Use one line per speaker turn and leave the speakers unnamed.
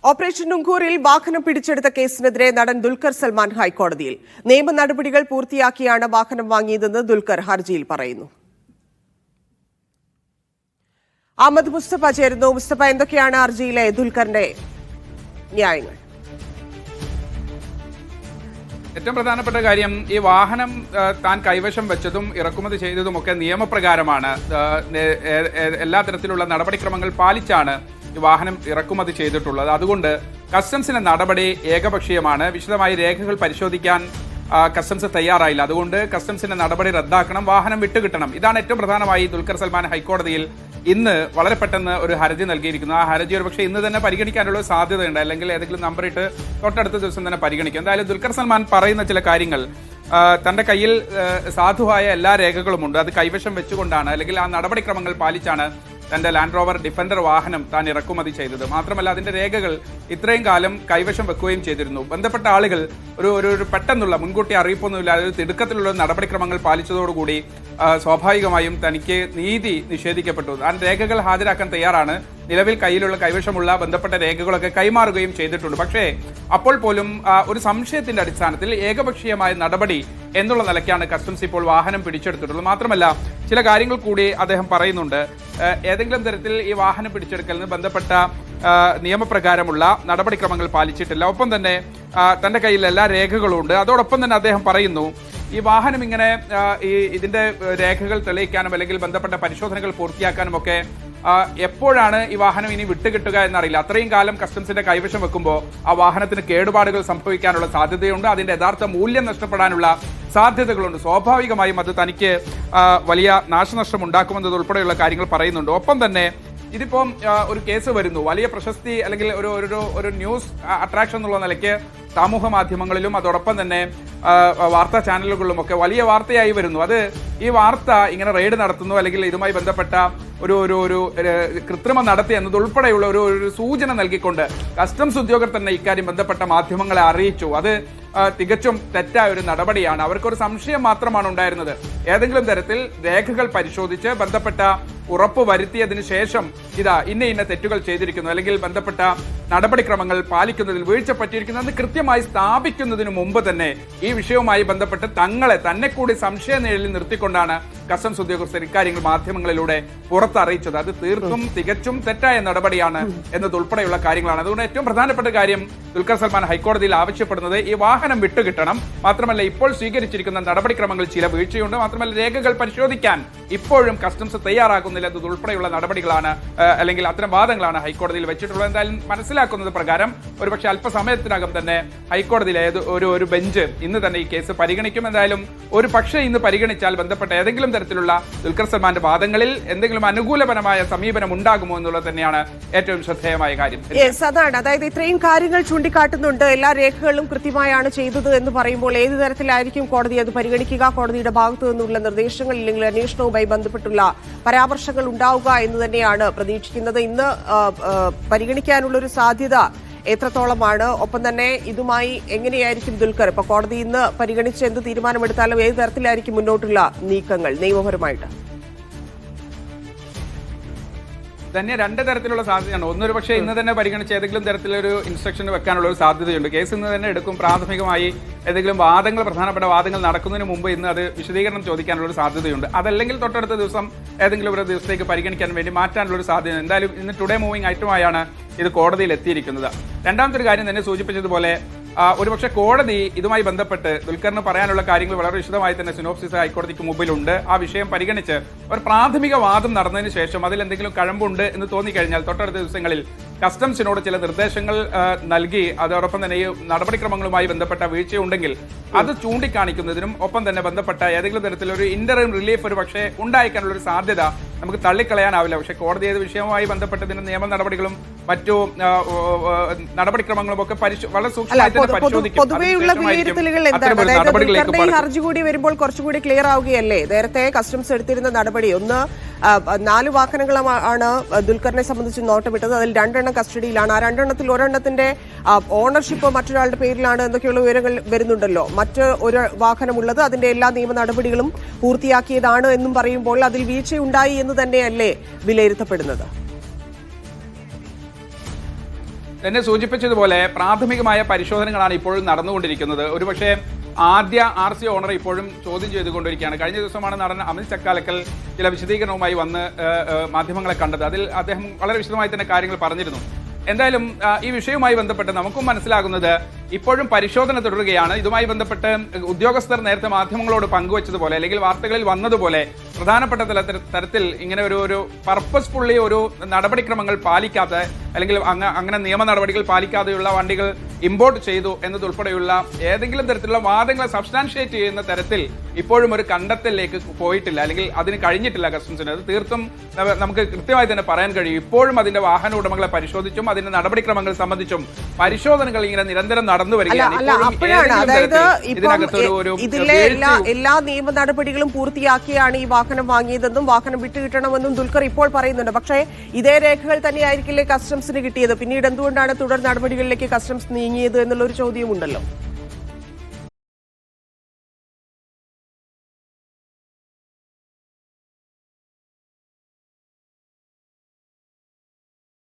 Operation നുങ്കൂറിൽ വാഹനം പിടിച്ചെടുത്ത കേസിനെതിരെ നടൻ ദുൽഖർ സൽമാൻ ഹൈക്കോടതിയിൽ. നിയമ നടപടികൾ പൂർത്തിയാക്കിയാണ് വാഹനം വാങ്ങിയതെന്ന് ദുൽഖർ ഹർജിയിൽ പറയുന്നു. അഹമ്മദ് മുസ്തഫ ചേരുന്നു. മുസ്തഫ, എന്തൊക്കെയാണ് ഹർജിയിലെ ദുൽഖറിന്റെ ന്യായങ്ങൾ?
ഏറ്റവും പ്രധാനപ്പെട്ട കാര്യം, ഈ വാഹനം താൻ കൈവശം വെച്ചതും ഇറക്കുമതി ചെയ്തതുമൊക്കെ നിയമപ്രകാരമാണ്. എല്ലാ തരത്തിലുള്ള നടപടിക്രമങ്ങൾ പാലിച്ചാണ് ഈ വാഹനം ഇറക്കുമതി ചെയ്തിട്ടുള്ളത്. അതുകൊണ്ട് കസ്റ്റംസിന്റെ നടപടി ഏകപക്ഷീയമാണ്. വിശദമായി രേഖകൾ പരിശോധിക്കാൻ കസ്റ്റംസ് തയ്യാറായില്ല. അതുകൊണ്ട് കസ്റ്റംസിന്റെ നടപടി റദ്ദാക്കണം, വാഹനം വിട്ടുകിട്ടണം. ഇതാണ് ഏറ്റവും പ്രധാനമായി ദുൽഖർ സൽമാൻ ഹൈക്കോടതിയിൽ ഇന്ന് വളരെ പെട്ടെന്ന് ഒരു ഹർജി നൽകിയിരിക്കുന്നു. ആ ഹർജി ഒരു പക്ഷേ ഇന്ന് തന്നെ പരിഗണിക്കാനുള്ള സാധ്യതയുണ്ട്, അല്ലെങ്കിൽ ഏതെങ്കിലും നമ്പറിട്ട് തൊട്ടടുത്ത ദിവസം തന്നെ പരിഗണിക്കും. എന്തായാലും ദുൽഖർ സൽമാൻ പറയുന്ന ചില കാര്യങ്ങൾ, തന്റെ കയ്യിൽ സാധുവായ എല്ലാ രേഖകളുമുണ്ട്, അത് കൈവശം വെച്ചുകൊണ്ടാണ്, അല്ലെങ്കിൽ ആ നടപടിക്രമങ്ങൾ പാലിച്ചാണ് തന്റെ ലാൻഡ് റോവർ ഡിഫൻഡർ വാഹനം താൻ ഇറക്കുമതി ചെയ്തത്. മാത്രമല്ല അതിന്റെ രേഖകൾ ഇത്രയും കാലം കൈവശം വെക്കുകയും ചെയ്തിരുന്നു. ബന്ധപ്പെട്ട ആളുകൾ ഒരു പെട്ടെന്നുള്ള മുൻകൂട്ടി അറിയിപ്പൊന്നുമില്ലാതെ ഒരു തിടുക്കത്തിലുള്ള നടപടിക്രമങ്ങൾ പാലിച്ചതോടുകൂടി സ്വാഭാവികമായും തനിക്ക് നീതി നിഷേധിക്കപ്പെട്ടു. താൻ രേഖകൾ ഹാജരാക്കാൻ തയ്യാറാണ്, നിലവിൽ കൈവശമുള്ള ബന്ധപ്പെട്ട രേഖകളൊക്കെ കൈമാറുകയും ചെയ്തിട്ടുണ്ട്. പക്ഷേ അപ്പോൾ പോലും ഒരു സംശയത്തിന്റെ അടിസ്ഥാനത്തിൽ ഏകപക്ഷീയമായ നടപടി എന്നുള്ള നിലയ്ക്കാണ് കസ്റ്റംസ് ഇപ്പോൾ വാഹനം പിടിച്ചെടുത്തിട്ടുള്ളത്. മാത്രമല്ല ചില കാര്യങ്ങൾ കൂടി അദ്ദേഹം പറയുന്നുണ്ട്. ഏതെങ്കിലും തരത്തിൽ ഈ വാഹനം പിടിച്ചെടുക്കലിന് ബന്ധപ്പെട്ട നിയമപ്രകാരമുള്ള നടപടിക്രമങ്ങൾ പാലിച്ചിട്ടില്ല. ഒപ്പം തന്നെ തന്റെ കയ്യിൽ എല്ലാ രേഖകളും ഉണ്ട്. അതോടൊപ്പം തന്നെ അദ്ദേഹം പറയുന്നു, ഈ വാഹനം ഇങ്ങനെ ഇതിന്റെ രേഖകൾ തെളിയിക്കാനും അല്ലെങ്കിൽ ബന്ധപ്പെട്ട പരിശോധനകൾ പൂർത്തിയാക്കാനും ഒക്കെ എപ്പോഴാണ് ഈ വാഹനം ഇനി വിട്ടുകിട്ടുക എന്നറിയില്ല. അത്രയും കാലം കസ്റ്റംസിന്റെ കൈവശം വെക്കുമ്പോൾ ആ വാഹനത്തിന് കേടുപാടുകൾ സംഭവിക്കാനുള്ള സാധ്യതയുണ്ട്, അതിന്റെ യഥാർത്ഥ മൂല്യം നഷ്ടപ്പെടാനുള്ള സാധ്യതകളുണ്ട്. സ്വാഭാവികമായും അത് തനിക്ക് വലിയ നാശനഷ്ടം ഉണ്ടാക്കുമെന്നതുൾപ്പെടെയുള്ള കാര്യങ്ങൾ പറയുന്നുണ്ട്. ഒപ്പം തന്നെ ഇതിപ്പം ഒരു കേസ് വരുന്നു, വലിയ പ്രശസ്തി അല്ലെങ്കിൽ ഒരു ന്യൂസ് അട്രാക്ഷൻ എന്നുള്ള നിലയ്ക്ക് സമൂഹ മാധ്യമങ്ങളിലും അതോടൊപ്പം തന്നെ വാർത്താ ചാനലുകളിലുമൊക്കെ വലിയ വാർത്തയായി വരുന്നു. അത് ഈ വാർത്ത ഇങ്ങനെ റെയ്ഡ് നടത്തുന്നു അല്ലെങ്കിൽ ഇതുമായി ബന്ധപ്പെട്ട ഒരു കൃത്രിമം നടത്തി എന്നതുൾപ്പെടെയുള്ള ഒരു സൂചന നൽകിക്കൊണ്ട് കസ്റ്റംസ് ഉദ്യോഗസ്ഥർ തന്നെ ഇക്കാര്യം ബന്ധപ്പെട്ട മാധ്യമങ്ങളെ അറിയിച്ചു. അത് തികച്ചും തെറ്റായ ഒരു നടപടിയാണ്. അവർക്കൊരു സംശയം മാത്രമാണ് ഉണ്ടായിരുന്നത്. ഏതെങ്കിലും തരത്തിൽ രേഖകൾ പരിശോധിച്ച് ബന്ധപ്പെട്ട ഉറപ്പ് വരുത്തിയതിനു ശേഷം ഇന്ന തെറ്റുകൾ ചെയ്തിരിക്കുന്നു അല്ലെങ്കിൽ ബന്ധപ്പെട്ട നടപടിക്രമങ്ങൾ പാലിക്കുന്നതിൽ വീഴ്ച പറ്റിയിരിക്കുന്നത് കൃത്യമായി സ്ഥാപിക്കുന്നതിന് മുമ്പ് തന്നെ ഈ വിഷയവുമായി ബന്ധപ്പെട്ട് തന്നെ കൂടി സംശയ നിഴലിൽ നിർത്തിക്കൊണ്ടാണ് കസ്റ്റംസ് ഉദ്യോഗസ്ഥർ ഇക്കാര്യങ്ങൾ മാധ്യമങ്ങളിലൂടെ പുറത്തറിയിച്ചത്. അത് തീർത്തും തികച്ചും തെറ്റായ നടപടിയാണ് എന്നതുൾപ്പെടെയുള്ള കാര്യങ്ങളാണ്. അതുകൊണ്ട് ഏറ്റവും പ്രധാനപ്പെട്ട കാര്യം ദുൽഖർ സൽമാൻ ഹൈക്കോടതിയിൽ ആവശ്യപ്പെടുന്നത് ഈ വാഹനം വിട്ടുകിട്ടണം. മാത്രമല്ല ഇപ്പോൾ സ്വീകരിച്ചിരിക്കുന്ന നടപടിക്രമങ്ങളിൽ ചില വീഴ്ചയുണ്ട്. മാത്രമല്ല രേഖകൾ പരിശോധിക്കാൻ ഇപ്പോഴും കസ്റ്റംസ് തയ്യാറാകുന്നില്ല എന്നതുൾപ്പെടെയുള്ള നടപടികളാണ് അല്ലെങ്കിൽ അത്തരം വാദങ്ങളാണ് ഹൈക്കോടതിയിൽ വെച്ചിട്ടുള്ളത്. എന്തായാലും മനസ്സിലാക്കുന്നത് പ്രകാരം ഒരുപക്ഷെ അല്പസമയത്തിനകം തന്നെ ഹൈക്കോടതിയിലെ ഒരു ബെഞ്ച് ഇന്ന് തന്നെ ഈ കേസ് പരിഗണിക്കും. എന്തായാലും ഒരു പക്ഷേ ഇന്ന് പരിഗണിച്ചാൽ ബന്ധപ്പെട്ട ഏതെങ്കിലും തരത്തിലുള്ള ദുൽഖർ സൽമാന്റെ വാദങ്ങളിൽ എന്തെങ്കിലും അനുകൂലപരമായ സമീപനം ഉണ്ടാകുമോ എന്നുള്ളത് തന്നെയാണ് ഏറ്റവും ശ്രദ്ധേയമായ കാര്യം.
അതാണ്, അതായത് ഇത്രയും കാര്യങ്ങൾ ചൂണ്ടിക്കാട്ടുന്നുണ്ട്, എല്ലാ രേഖകളും കൃത്യമായാണ് ചെയ്തത് എന്ന് പറയുമ്പോൾ ഏത് തരത്തിലായിരിക്കും കോടതി അത് പരിഗണിക്കുക? കോടതിയുടെ ഭാഗത്തു നിന്നുള്ള നിർദ്ദേശങ്ങൾ അല്ലെങ്കിൽ അന്വേഷണവുമായി ബന്ധപ്പെട്ടുള്ള പരാമർശങ്ങൾ ഉണ്ടാവുക എന്ന് തന്നെയാണ് പ്രതീക്ഷിക്കുന്നത്. ഇന്ന് പരിഗണിക്കാനുള്ള ഒരു സാധ്യത എത്രത്തോളമാണ്? ഒപ്പം തന്നെ ഇതുമായി എങ്ങനെയായിരിക്കും ദുൽഖർ ഇപ്പൊ കോടതി ഇന്ന് പരിഗണിച്ച് എന്ത് തീരുമാനമെടുത്താലും ഏത് തരത്തിലായിരിക്കും മുന്നോട്ടുള്ള നീക്കങ്ങൾ നിയമപരമായിട്ട്?
തന്നെ രണ്ട് തരത്തിലുള്ള സാധ്യതയാണ്. ഒന്നൊരു പക്ഷേ ഇന്ന് തന്നെ പരിഗണിച്ച് ഏതെങ്കിലും തരത്തിലൊരു ഇൻസ്ട്രക്ഷൻ വെക്കാനുള്ള ഒരു സാധ്യതയുണ്ട്. കേസ് ഇന്ന് തന്നെ എടുക്കും. പ്രാഥമികമായി ഏതെങ്കിലും പ്രധാനപ്പെട്ട വാദങ്ങൾ നടക്കുന്നതിന് മുമ്പ് ഇന്ന് അത് വിശദീകരണം ചോദിക്കാനുള്ള ഒരു സാധ്യതയുണ്ട്. അതല്ലെങ്കിൽ തൊട്ടടുത്ത ദിവസം ഏതെങ്കിലും ഒരു ദിവസത്തേക്ക് പരിഗണിക്കാൻ വേണ്ടി മാറ്റാനുള്ള ഒരു സാധ്യത. എന്തായാലും ഇന്ന് ടുഡേ മൂവിംഗ് ഐറ്റമായാണ് ഇത് കോടതിയിൽ എത്തിയിരിക്കുന്നത്. രണ്ടാമത്തെ ഒരു കാര്യം തന്നെ സൂചിപ്പിച്ചതുപോലെ ഒരുപക്ഷെ കോടതി ഇതുമായി ബന്ധപ്പെട്ട് ദുൽഖറിന് പറയാനുള്ള കാര്യങ്ങൾ വളരെ വിശദമായി തന്നെ സിനോപ്സിസ് ഹൈക്കോടതിക്ക് മുമ്പിലുണ്ട്. ആ വിഷയം പരിഗണിച്ച് ഒരു പ്രാഥമിക വാദം നടന്നതിന് ശേഷം അതിൽ എന്തെങ്കിലും കഴമ്പുണ്ട് എന്ന് തോന്നിക്കഴിഞ്ഞാൽ തൊട്ടടുത്ത ദിവസങ്ങളിൽ കസ്റ്റംസിനോട് ചില നിർദ്ദേശങ്ങൾ നൽകി അതോടൊപ്പം തന്നെ ഈ നടപടിക്രമങ്ങളുമായി ബന്ധപ്പെട്ട വീഴ്ചയുണ്ടെങ്കിൽ അത് ചൂണ്ടിക്കാണിക്കുന്നതിനും ഒപ്പം തന്നെ ബന്ധപ്പെട്ട ഏതെങ്കിലും തരത്തിലൊരു ഇന്ററിം റിലീഫ് ഒരു പക്ഷേ ഉണ്ടായേക്കാനുള്ള ഒരു സാധ്യത നമുക്ക് തള്ളിക്കളയാനാവില്ല. പക്ഷേ കോടതി ഏത് വിഷയവുമായി ബന്ധപ്പെട്ടതിന് നിയമ നടപടികളും മറ്റു നടപടിക്രമങ്ങളും ഒക്കെ വളരെ സൂക്ഷ്മമായി തന്നെ പരിശോധിക്കും.
പൊതുവെയുള്ള വിലയിരുത്തലുകൾ എന്താണ്? ഈ ഹർജി കൂടി വരുമ്പോൾ കുറച്ചുകൂടി ക്ലിയർ ആവുകയല്ലേ? നേരത്തെ കസ്റ്റംസ് എടുത്തിരുന്ന നടപടി 4 വാഹനങ്ങളാണ് ദുൽഖറിനെ സംബന്ധിച്ച് നോട്ടമിട്ടത്. അതിൽ 2 എണ്ണം കസ്റ്റഡിയിലാണ്. ആ 2 എണ്ണത്തിൽ ഒരെണ്ണത്തിന്റെ ഓണർഷിപ്പ് മറ്റൊരാളുടെ പേരിലാണ് എന്നൊക്കെയുള്ള വിവരങ്ങൾ വരുന്നുണ്ടല്ലോ. ഒരു വാഹനമുള്ളത് അതിന്റെ എല്ലാ നിയമ നടപടികളും പൂർത്തിയാക്കിയതാണ് എന്നും പറയുമ്പോൾ അതിൽ വീഴ്ചയുണ്ടായി എന്ന് തന്നെയല്ലേ വിലയിരുത്തപ്പെടുന്നത്?
എന്നെ സൂചിപ്പിച്ചതുപോലെ പ്രാഥമികമായ പരിശോധനകളാണ് ഇപ്പോഴും നടന്നുകൊണ്ടിരിക്കുന്നത്. ഒരുപക്ഷെ ആദ്യ RC ഓണർ ഇപ്പോഴും ചോദ്യം ചെയ്തുകൊണ്ടിരിക്കുകയാണ്. കഴിഞ്ഞ ദിവസമാണ് നടൻ അമിത് ചക്കാലക്കൽ ചില വിശദീകരണവുമായി വന്ന് മാധ്യമങ്ങളെ കണ്ടത്. അതിൽ അദ്ദേഹം വളരെ വിശദമായി തന്നെ കാര്യങ്ങൾ പറഞ്ഞിരുന്നു. എന്തായാലും ഈ വിഷയവുമായി ബന്ധപ്പെട്ട് നമുക്കും മനസ്സിലാകുന്നത് ഇപ്പോഴും പരിശോധന തുടരുകയാണ്. ഇതുമായി ബന്ധപ്പെട്ട് ഉദ്യോഗസ്ഥർ നേരത്തെ മാധ്യമങ്ങളോട് പങ്കുവച്ചതുപോലെ അല്ലെങ്കിൽ വാർത്തകളിൽ വന്നതുപോലെ പ്രധാനപ്പെട്ട തരത്തിൽ ഇങ്ങനെ ഒരു പർപ്പസ്ഫുള്ളി ഒരു നടപടിക്രമങ്ങൾ പാലിക്കാത്ത അല്ലെങ്കിൽ അങ്ങനെ നിയമ നടപടികൾ പാലിക്കാതെയുള്ള വണ്ടികൾ ഇമ്പോർട്ട് ചെയ്തു എന്നതുൾപ്പെടെയുള്ള ഏതെങ്കിലും തരത്തിലുള്ള വാദങ്ങളെ സബ്സ്റ്റാൻഷിയേറ്റ് ചെയ്യുന്ന തരത്തിൽ ഇപ്പോഴും ഒരു കണ്ടെത്തലിലേക്ക് പോയിട്ടില്ല, അല്ലെങ്കിൽ അതിന് കഴിഞ്ഞിട്ടില്ല കസ്റ്റംസിന്. അത് തീർത്തും നമുക്ക് കൃത്യമായി തന്നെ പറയാൻ കഴിയും. ഇപ്പോഴും അതിന്റെ വാഹന ഉടമകളെ പരിശോധിച്ചും അതിന്റെ നടപടിക്രമങ്ങൾ സംബന്ധിച്ചും പരിശോധനകൾ ഇങ്ങനെ നിരന്തരം നടന്നു വരികയാണ്.
അതായത് ഇതിലെ എല്ലാ നിയമ നടപടികളും പൂർത്തിയാക്കിയാണ് ഈ വാഹനം വാങ്ങിയതെന്നും വാഹനം വിട്ടുകിട്ടണമെന്നും ദുൽഖർ ഇപ്പോൾ പറയുന്നുണ്ട്. പക്ഷേ ഇതേ രേഖകൾ തന്നെയായിരിക്കില്ലേ കസ്റ്റംസിന് കിട്ടിയത്? പിന്നീട് എന്തുകൊണ്ടാണ് തുടർ നടപടികളിലേക്ക് കസ്റ്റംസ് നീങ്ങിയത് എന്നുള്ളൊരു ചോദ്യമുണ്ടല്ലോ.